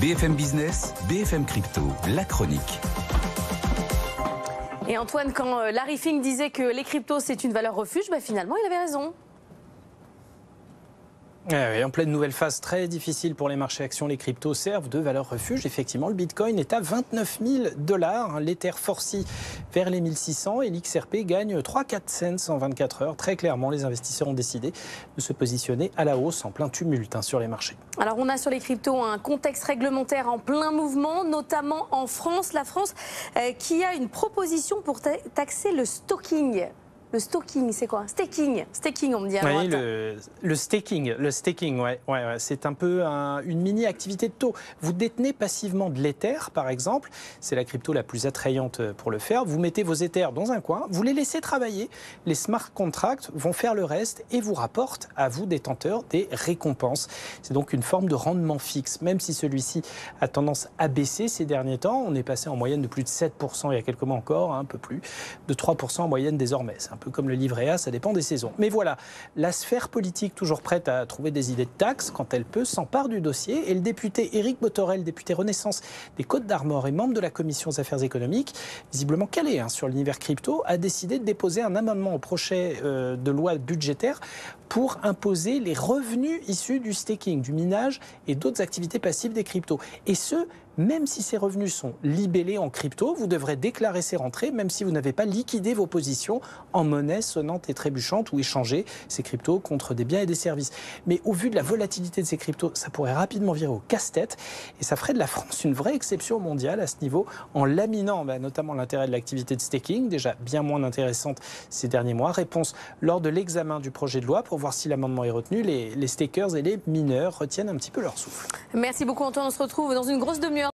BFM Business, BFM Crypto, la chronique. Et Antoine, quand Larry Fink disait que les cryptos c'est une valeur refuge, finalement il avait raison. En pleine nouvelle phase très difficile pour les marchés actions, les cryptos servent de valeur refuge. Effectivement, le Bitcoin est à 29 000 $, l'Ether forcit vers les 1600 et l'XRP gagne 3-4 cents en 24 heures. Très clairement, les investisseurs ont décidé de se positionner à la hausse en plein tumulte sur les marchés. Alors on a sur les cryptos un contexte réglementaire en plein mouvement, notamment en France. La France qui a une proposition pour taxer le stocking. Le stocking, c'est quoi? Staking, on me dit à droite. Oui, le staking, ouais, c'est un peu une mini-activité de taux. Vous détenez passivement de l'Ether, par exemple. C'est la crypto la plus attrayante pour le faire. Vous mettez vos Ethers dans un coin, vous les laissez travailler. Les smart contracts vont faire le reste et vous rapportent à vous, détenteurs, des récompenses. C'est donc une forme de rendement fixe, même si celui-ci a tendance à baisser ces derniers temps. On est passé en moyenne de plus de 7% il y a quelques mois encore, un peu plus, de 3% en moyenne désormais. Un peu comme le livret A, ça dépend des saisons. Mais voilà, la sphère politique, toujours prête à trouver des idées de taxes quand elle peut, s'empare du dossier. Et le député Éric Bothorel, député Renaissance des Côtes-d'Armor et membre de la Commission des Affaires économiques, visiblement calé sur l'univers crypto, a décidé de déposer un amendement au projet de loi budgétaire pour imposer les revenus issus du staking, du minage et d'autres activités passives des cryptos. Et ce, même si ces revenus sont libellés en crypto, vous devrez déclarer ces rentrées, même si vous n'avez pas liquidé vos positions en monnaie sonnante et trébuchante ou échangé ces cryptos contre des biens et des services. Mais au vu de la volatilité de ces cryptos, ça pourrait rapidement virer au casse-tête et ça ferait de la France une vraie exception mondiale à ce niveau, en laminant notamment l'intérêt de l'activité de staking, déjà bien moins intéressante ces derniers mois. Réponse lors de l'examen du projet de loi pour voir si l'amendement est retenu. Les stakers et les mineurs retiennent un petit peu leur souffle. Merci beaucoup Antoine, on se retrouve dans une grosse demi-heure